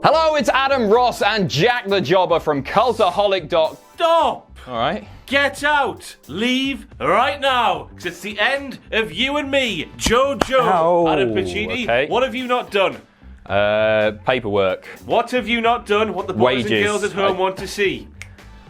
Hello, it's Adam Ross and Jack the Jobber from Cultaholic. Stop! Alright. Get out! Leave right now! Because it's the end of you and me, Jojo, Adam Pacini. Okay. What have you not done? Paperwork. What have you not done? What the boys Wages. and girls at home want to see?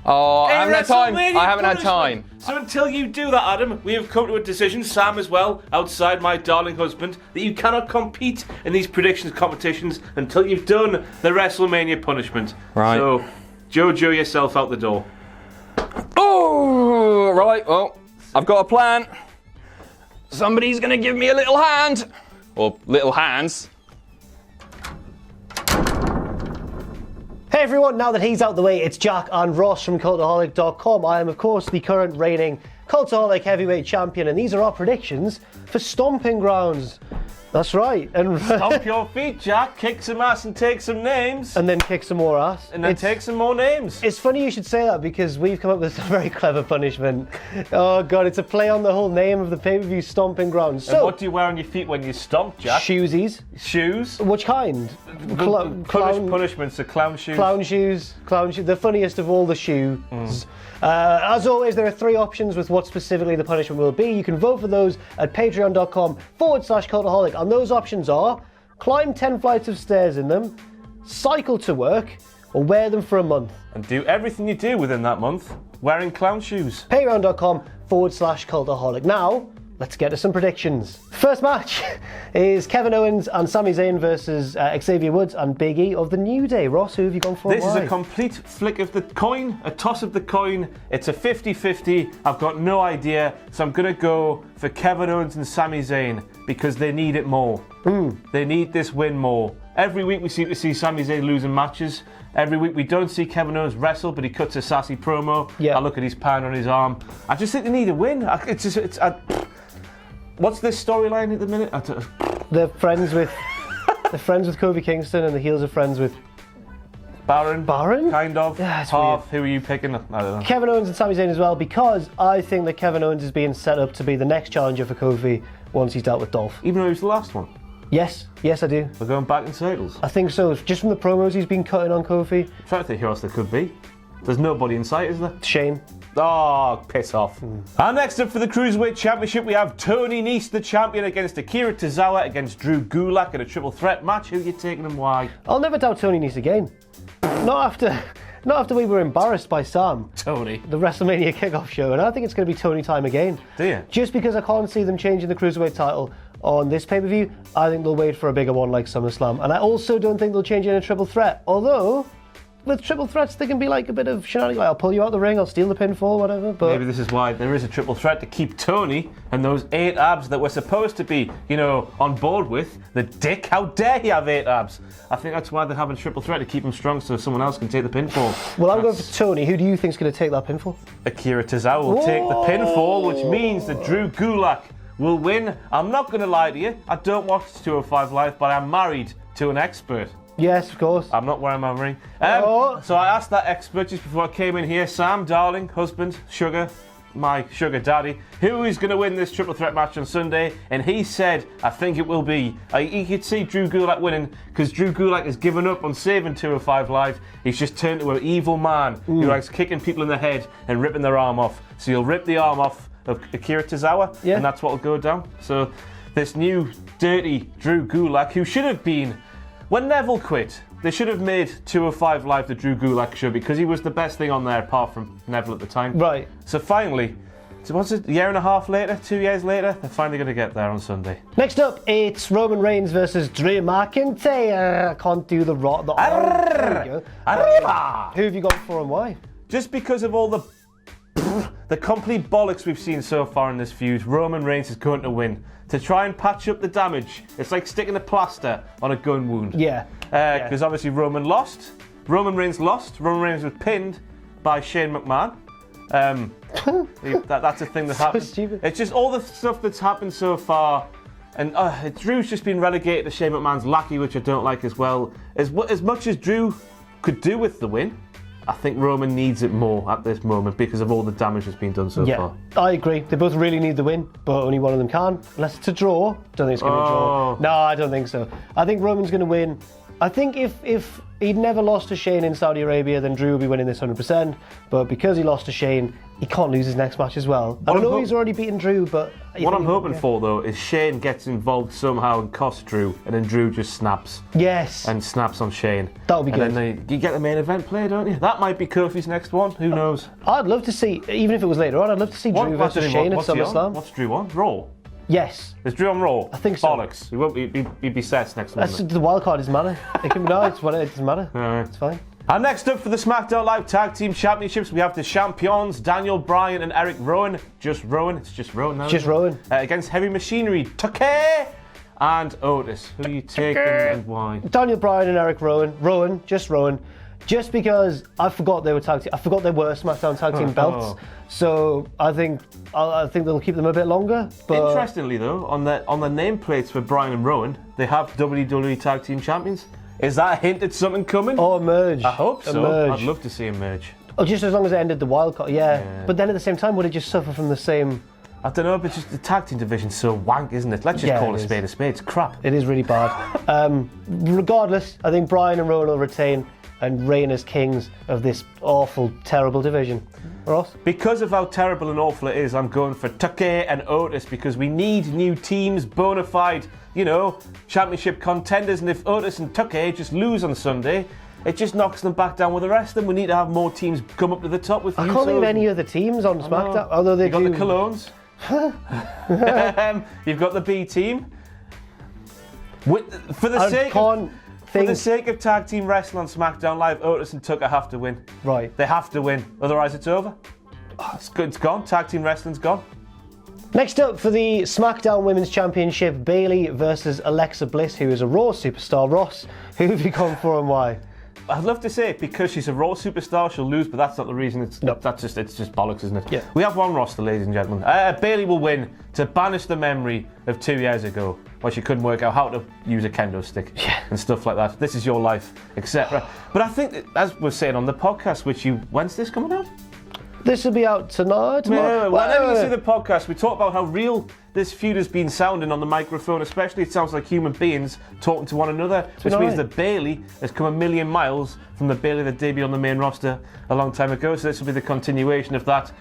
Oh, I haven't had time. WrestleMania I haven't had punishment. time. So until you do that, Adam, we have come to a decision, Sam as well, outside my darling husband, that you cannot compete in these predictions competitions until you've done the WrestleMania punishment. Right. So, Jojo yourself out the door. Oh, right. Well, I've got a plan. Somebody's going to give me a little hand. Or little hands. Hey everyone, now that he's out the way, it's Jack and Ross from Cultaholic.com. I am, of course, the current reigning Cultaholic Heavyweight Champion, and these are our predictions for Stomping Grounds. That's right. And Stomp your feet, Jack. Kick some ass and take some names. and then kick some more ass. And then take some more names. It's funny you should say that because we've come up with a very clever punishment. Oh god, it's a play on the whole name of the pay-per-view Stomping Grounds. And So, what do you wear on your feet when you stomp, Jack? shoesies. Shoes. Which kind? Punishments are clown shoes. Clown shoes, the funniest of all the shoes. As always, there are three options with what specifically the punishment will be. You can vote for those at patreon.com/cultaholic. And those options are climb 10 flights of stairs in them, cycle to work, or wear them for a month. And do everything you do within that month wearing clown shoes. Patreon.com/cultaholic. Now, let's get to some predictions. First match is Kevin Owens and Sami Zayn versus Xavier Woods and Big E of the New Day. Ross, who have you gone for? This is a complete flick of the coin, a toss of the coin. It's a 50-50. I've got no idea. So I'm going to go for Kevin Owens and Sami Zayn because they need it more. They need this win more. Every week we seem to see Sami Zayn losing matches. Every week we don't see Kevin Owens wrestle, but he cuts a sassy promo. Yeah. I look at his pan on his arm. I just think they need a win. What's this storyline at the minute? They're friends with Kofi Kingston, and the heels are friends with Baron? Kind of. Yeah, it's half. Who are you picking? I don't know. Kevin Owens and Sami Zayn as well, because I think that Kevin Owens is being set up to be the next challenger for Kofi once he's dealt with Dolph. Even though he was the last one. Yes, I do. We're going back in circles. I think so. Just from the promos he's been cutting on Kofi. I'm trying to think who else there could be. There's nobody in sight, is there? Shame. Oh, piss off. And next up for the Cruiserweight Championship, we have Tony Nese, the champion, against Akira Tozawa, against Drew Gulak in a triple threat match. Who are you taking and why? I'll never doubt Tony Nese again. Not after we were embarrassed by Sam. Tony. The WrestleMania kickoff show, and I think it's going to be Tony time again. Do you? Just because I can't see them changing the Cruiserweight title on this pay-per-view, I think they'll wait for a bigger one like SummerSlam. And I also don't think they'll change it in a triple threat, although with triple threats, there can be like a bit of shenanigans. Like, I'll pull you out the ring, I'll steal the pinfall, whatever. But maybe this is why there is a triple threat to keep Tony and those 8 abs that we're supposed to be, on board with. The dick, how dare he have 8 abs? I think that's why they're having a triple threat to keep him strong so someone else can take the pinfall. Well, I'm going for Tony. Who do you think's going to take that pinfall? Akira Tozawa will take the pinfall, which means that Drew Gulak will win. I'm not going to lie to you. I don't watch 205 Live, but I'm married to an expert. Yes, of course. I'm not wearing my ring. Oh. So I asked that expert just before I came in here, Sam, darling, husband, sugar, my sugar daddy, who is going to win this triple threat match on Sunday, and he said, I think it will be. You could see Drew Gulak winning because Drew Gulak has given up on saving 205 Live. He's just turned to an evil man who likes kicking people in the head and ripping their arm off. So he'll rip the arm off of Akira Tozawa, and that's what will go down. So this new dirty Drew Gulak, who should have been, when Neville quit, they should have made 205 Live the Drew Gulak show because he was the best thing on there apart from Neville at the time. Right. So finally, what's it, a year and a half later, 2 years later, they're finally going to get there on Sunday. Next up, it's Roman Reigns versus Drew McIntyre. I can't do the rock. There you go. Who have you got for and why? Just because of all the complete bollocks we've seen so far in this feud, Roman Reigns is going to win. To try and patch up the damage, it's like sticking a plaster on a gun wound. Yeah. Because obviously Roman lost. Roman Reigns lost. Roman Reigns was pinned by Shane McMahon. That's a thing that happened. Stupid. It's just all the stuff that's happened so far. And Drew's just been relegated to Shane McMahon's lackey, which I don't like as well. As much as Drew could do with the win, I think Roman needs it more at this moment because of all the damage that's been done so far. I agree. They both really need the win, but only one of them can. Unless it's a draw. Don't think it's going to be a draw. No, I don't think so. I think Roman's going to win I think if he'd never lost to Shane in Saudi Arabia, then Drew would be winning this 100%. But because he lost to Shane, he can't lose his next match as well. I know he's already beaten Drew, but... What I'm hoping for, though, is Shane gets involved somehow and costs Drew, and then Drew just snaps. Yes. And snaps on Shane. That would be good. And then you get the main event play, don't you? That might be Kofi's next one. Who knows? I'd love to see, even if it was later on, I'd love to see Drew versus Shane at SummerSlam. What's Drew on? Raw? Yes. Is Drew on Raw? I think so. Bollocks. He won't be, he'd be Seth's next one. The wild card doesn't matter. It can be, no, it doesn't matter. Right. It's fine. And next up for the SmackDown Live Tag Team Championships, we have the champions, Daniel Bryan and Eric Rowan. Just Rowan. It's just Rowan now. Just Rowan. Against Heavy Machinery, Tucker and Otis. Who are you taking and why? Daniel Bryan and Eric Rowan. Rowan. Just because I forgot they were tag team. I forgot they were SmackDown tag team belts. So I think they'll keep them a bit longer. But interestingly, though, on the nameplates for Bryan and Rowan, they have WWE Tag Team Champions. Is that a hint at something coming? Or a merge. I hope so. Merge. I'd love to see a merge. Oh, just as long as it ended the wild card. Yeah. But then at the same time, would it just suffer from the same? I don't know, but just the tag team division's so wank, isn't it? Let's just call a spade a spade. It's crap. It is really bad. Regardless, I think Bryan and Rowan will retain and reign as kings of this awful, terrible division. Ross? Because of how terrible and awful it is, I'm going for Tucker and Otis because we need new teams, bona fide, championship contenders. And if Otis and Tucker just lose on Sunday, it just knocks them back down with the rest of them. We need to have more teams come up to the top with I can't think of any other teams on SmackDown. Although they You've got the Colognes. You've got the B team. For the sake of tag team wrestling on SmackDown Live, Otis and Tucker have to win. Right. They have to win, otherwise it's over. It's good. It's gone. Tag team wrestling's gone. Next up for the SmackDown Women's Championship, Bayley versus Alexa Bliss, who is a Raw superstar. Ross, who have you gone for and why? I'd love to say because she's a Raw superstar, she'll lose, but that's not the reason. It's just bollocks, isn't it? Yeah. We have one roster, ladies and gentlemen. Bayley will win to banish the memory of 2 years ago, where she couldn't work out how to use a kendo stick and stuff like that. This is your life, etc. But I think, that, as we're saying on the podcast, when's this coming out? This will be out tonight. Whenever you see the podcast, we talk about how real this feud has been sounding on the microphone, especially it sounds like human beings talking to one another, which means that Bayley has come a million miles from the Bayley that debuted on the main roster a long time ago, so this will be the continuation of that.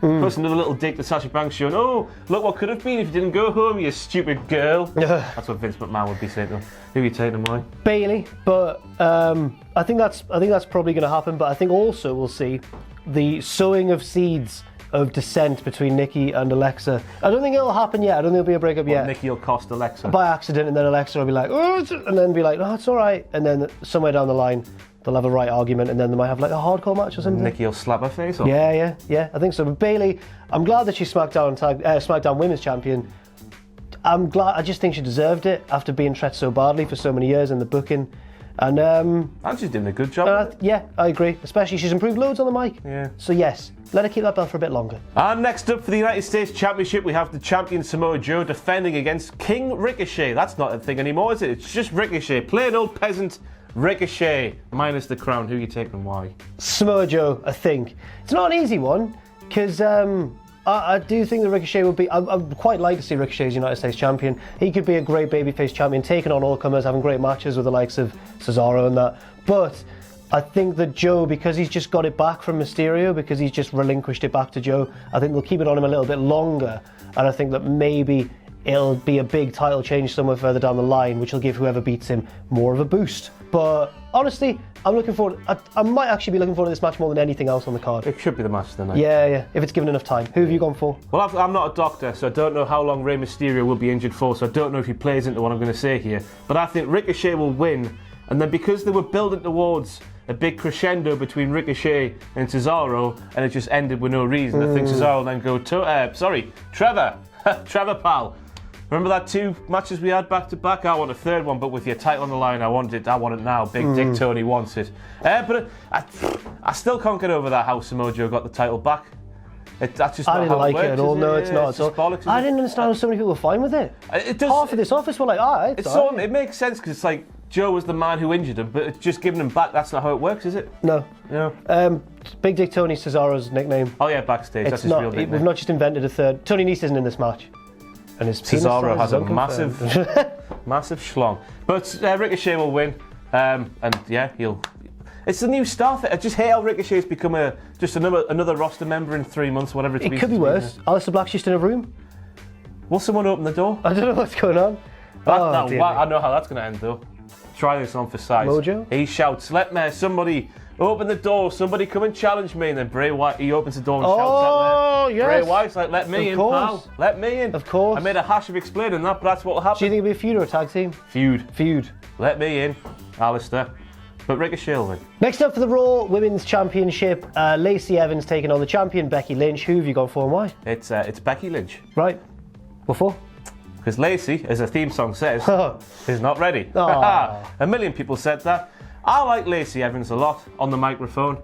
Plus another little dig to Sasha Banks showing, oh, look what could have been if you didn't go home, you stupid girl. That's what Vince McMahon would be saying to him. Who are you taking and why? Bayley, but I think that's probably going to happen, but I think also we'll see the sowing of seeds of dissent between Nikki and Alexa. I don't think it'll happen yet. I don't think there'll be a breakup yet. Nikki will cost Alexa. By accident, and then Alexa will be like, oh, and then be like, no, it's all right. And then somewhere down the line, they'll have a right argument, and then they might have like a hardcore match or something. Nikki will slap her face off. Yeah, I think so. But Bayley, I'm glad that she's SmackDown Women's Champion. I'm glad. I just think she deserved it after being treated so badly for so many years in the booking. And she's doing a good job. Yeah, I agree. Especially she's improved loads on the mic. Yeah. So yes, let her keep that belt for a bit longer. And next up for the United States Championship, we have the champion Samoa Joe defending against King Ricochet. That's not a thing anymore, is it? It's just Ricochet, plain old peasant Ricochet, minus the crown. Who are you taking and why? Samoa Joe, I think. It's not an easy one because I do think that Ricochet would be... I'd quite like to see Ricochet as United States champion. He could be a great babyface champion, taking on all comers, having great matches with the likes of Cesaro and that. But I think that Joe, because he's just got it back from Mysterio, because he's just relinquished it back to Joe, I think they'll keep it on him a little bit longer. And I think that maybe it'll be a big title change somewhere further down the line, which will give whoever beats him more of a boost. But honestly, I'm looking forward. I might actually be looking forward to this match more than anything else on the card. It should be the match of the night. Yeah, if it's given enough time. Who have you gone for? Well, I'm not a doctor, so I don't know how long Rey Mysterio will be injured for, so I don't know if he plays into what I'm going to say here. But I think Ricochet will win, and then because they were building towards a big crescendo between Ricochet and Cesaro, and it just ended with no reason, I think Cesaro will then go Trevor, Trevor pal. Remember that 2 matches we had back to back? I want a third one, but with your title on the line, I want it now. Big Dick Tony wants it. But I still can't get over that how Samoa Joe got the title back. That's just I not didn't how like it works, it at all. No, it's not. It's just bollocks, I didn't understand how so many people were fine with it. It does. Half of this office were like, alright. It makes sense because it's like Joe was the man who injured him, but just giving him back, that's not how it works, is it? No. No. Big Dick Tony's Cesaro's nickname. Oh yeah, backstage. That's his real nickname. We've not just invented a third. Tony Nese isn't in this match. And his Cesaro has a massive schlong. But Ricochet will win. And yeah, it's the new star thing. I just hate how Ricochet's become just another roster member in 3 months, whatever it's been. It could be worse. Aleister Black's just in a room. Will someone open the door? I don't know what's going on. I know how that's going to end though. Try this on for size. Mojo? He shouts, "Let me, somebody open the door, somebody come and challenge me." And then Bray Wyatt, he opens the door and shouts, yes. Bray Wyatt's like, "Let me in, pal. Let me in." Of course. I made a hash of explaining that, but that's what will happen. Do you think it'll be a feud or a tag team? Feud. Let me in, Alistair. But Ricochet will win. Next up for the Raw Women's Championship, Lacey Evans taking on the champion Becky Lynch. Who have you gone for and why? It's Becky Lynch. Right. What for? Because Lacey, as the theme song says, is not ready. Aw. A million people said that. I like Lacey Evans a lot on the microphone,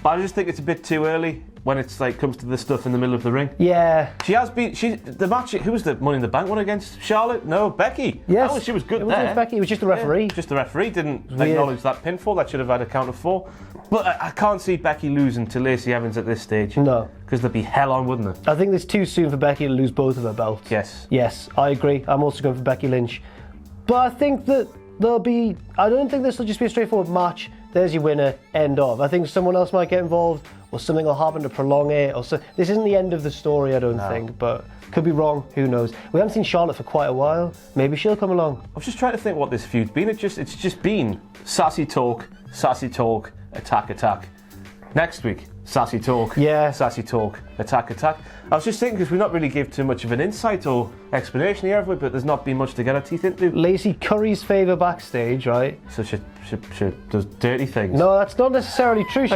but I just think it's a bit too early when it's like comes to the stuff in the middle of the ring. Yeah. She has been. The match. Who was the Money in the Bank one against? Charlotte? No, Becky. Yes. She was good it wasn't there. Becky. It was just the referee. Yeah, just the referee didn't Weird. acknowledge that pinfall. That should have had a count of 4. But I can't see Becky losing to Lacey Evans at this stage. No. Because there'd be hell on, wouldn't there? I think it's too soon for Becky to lose both of her belts. Yes. Yes, I agree. I'm also going for Becky Lynch. But I think that I don't think this will just be a straightforward match. There's your winner, end of. I think someone else might get involved, or something will happen to prolong it. This isn't the end of the story, I don't think, but could be wrong, who knows. We haven't seen Charlotte for quite a while. Maybe she'll come along. I was just trying to think what this feud's been. It's just been sassy talk, attack. Next week, sassy talk, sassy talk, attack. I was just thinking, because we've not really give too much of an insight or explanation here, have we? But there's not been much to get our teeth into. Lacey curries favour backstage, right? So she does dirty things. No, that's not necessarily true.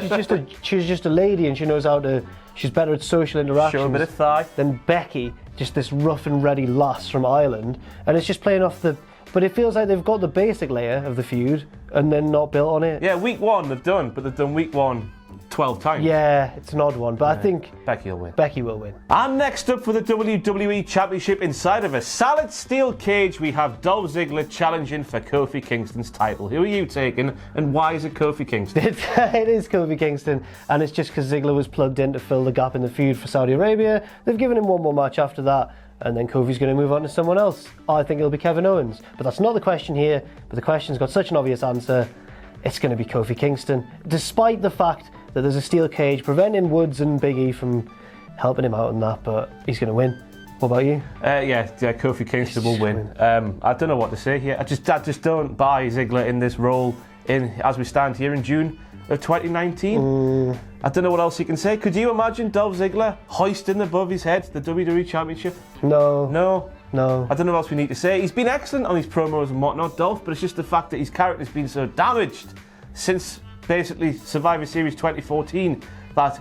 She's just a lady, and she knows how to. She's better at social interactions. Show a bit of thigh. Than Becky, just this rough and ready lass from Ireland, and it's just playing off the. But it feels like they've got the basic layer of the feud, and then not built on it. Yeah, week 1 they've done, but they've done week 1 12 times. Yeah, it's an odd one, but I think Becky will win. Becky will win. And next up for the WWE Championship, inside of a solid steel cage, we have Dolph Ziggler challenging for Kofi Kingston's title. Who are you taking, and why is it Kofi Kingston? It is Kofi Kingston, and it's just because Ziggler was plugged in to fill the gap in the feud for Saudi Arabia. They've given him one more match after that, and then Kofi's going to move on to someone else. I think it'll be Kevin Owens, but that's not the question here. But the question's got such an obvious answer. It's going to be Kofi Kingston, despite the fact that there's a steel cage preventing Woods and Big E from helping him out in that, but he's going to win. What about you? Yeah, Kofi Kingston will win. I don't know what to say here. I just don't buy Ziggler in this role as we stand here in June of 2019. I don't know what else you can say. Could you imagine Dolph Ziggler hoisting above his head the WWE Championship? No. I don't know what else we need to say. He's been excellent on his promos and whatnot, Dolph, but it's just the fact that his character's been so damaged since basically Survivor Series 2014 that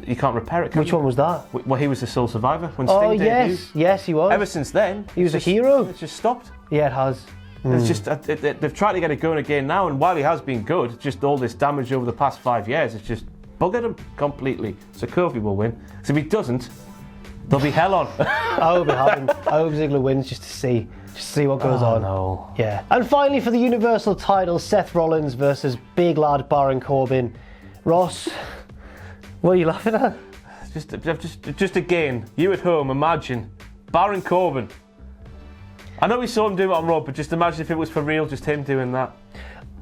you can't repair it. Which one was that? Well, he was the sole survivor when Sting debuted. Yes, he was. Ever since then, he was a hero. It's just stopped. Yeah, it has. It's just they've tried to get it going again now, and while he has been good, just all this damage over the past 5 years, it's just buggered him completely. So Kofi will win. So if he doesn't, there'll be hell on. I hope it happens. I hope Ziggler wins just to see what goes on. No. Yeah. And finally, for the Universal title, Seth Rollins versus big lad Baron Corbin. Ross, what are you laughing at? Just again, you at home, imagine Baron Corbin. I know we saw him do it on Raw, but just imagine if it was for real, just him doing that.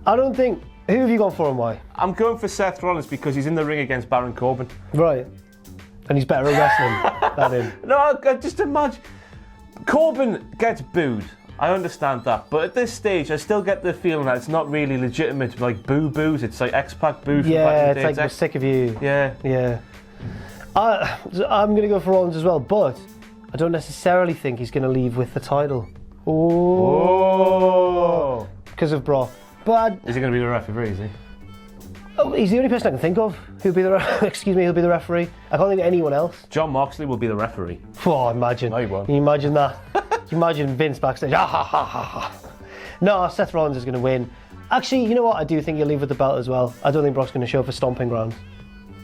I don't think. Who have you gone for and why? I'm going for Seth Rollins because he's in the ring against Baron Corbin. Right. And he's better at wrestling than him. No, I just imagine. Corbin gets booed. I understand that. But at this stage, I still get the feeling that it's not really legitimate, like boo-boos. It's like X-Pac boo from Yeah, back in the it's day. like we're sick of you. Yeah. Yeah. I'm going to go for Rollins as well, but I don't necessarily think he's going to leave with the title. Oh. Because of Brock. But Is he going to be the referee, is he? He's the only person I can think of who'll be the who'll be the referee. I can't think of anyone else. John Moxley will be the referee. Oh, imagine. No, he won't. Can you imagine that? Can you imagine Vince backstage? No, Seth Rollins is going to win. Actually, you know what? I do think he'll leave with the belt as well. I don't think Brock's going to show up for Stomping Grounds.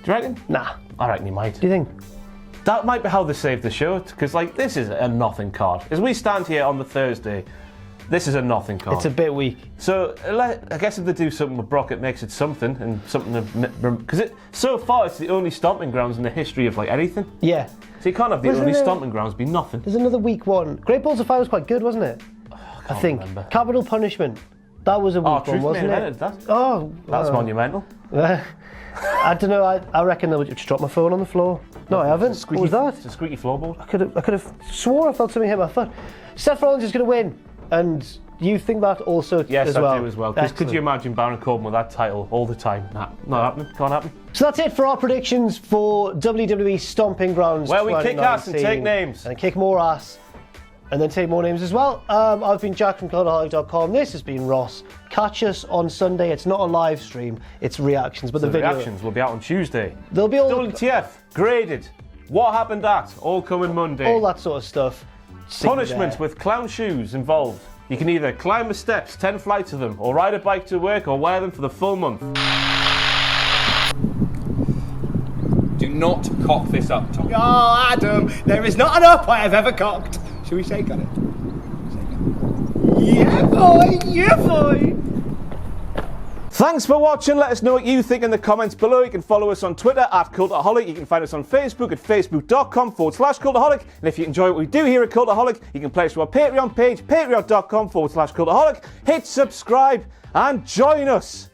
Do you reckon? Nah. I reckon he might. Do you think? That might be how they save the show, because like this is a nothing card. As we stand here on the Thursday, this is a nothing card. It's a bit weak. So I guess if they do something with Brock, it makes it something, and something because so far it's the only Stomping Grounds in the history of like anything. Yeah. So you can't have the only Stomping Grounds be nothing. There's another weak one. Great Balls of Fire was quite good, wasn't it? I think. Remember. Capital Punishment. That was a weak Truth one, wasn't main it? evented that. Oh, That's monumental. I don't know. I reckon I just dropped my phone on the floor. No, I haven't. What was that? It's a squeaky floorboard. I could have swore I felt something hit my foot. Seth Rollins is going to win, and you think that also Yes, as well? I do as well. Because could Excellent. you imagine Baron Corbin with that title all the time? Nah, not happening. Can't happen. So that's it for our predictions for WWE Stomping Grounds Where we kick ass and 2019. take names. And kick more ass. And then take more names as well. I've been Jack from Cultaholic.com. This has been Ross. Catch us on Sunday. It's not a live stream, it's reactions. But The the video. reactions will be out on Tuesday. They'll be all WTF, graded. What happened at? All coming Monday. all that sort of stuff. See you Punishment there. with clown shoes involved. You can either climb the steps, 10 flights of them, or ride a bike to work, or wear them for the full month. Do not cock this up, Tom. Oh, Adam, there is not an up I have ever cocked. Shall we shake on it? Yeah, boy, yeah, boy. Thanks for watching. Let us know what you think in the comments below. You can follow us on Twitter at Cultaholic. You can find us on Facebook at facebook.com/Cultaholic. And if you enjoy what we do here at Cultaholic, you can pledge to our Patreon page, patreon.com/Cultaholic. Hit subscribe and join us.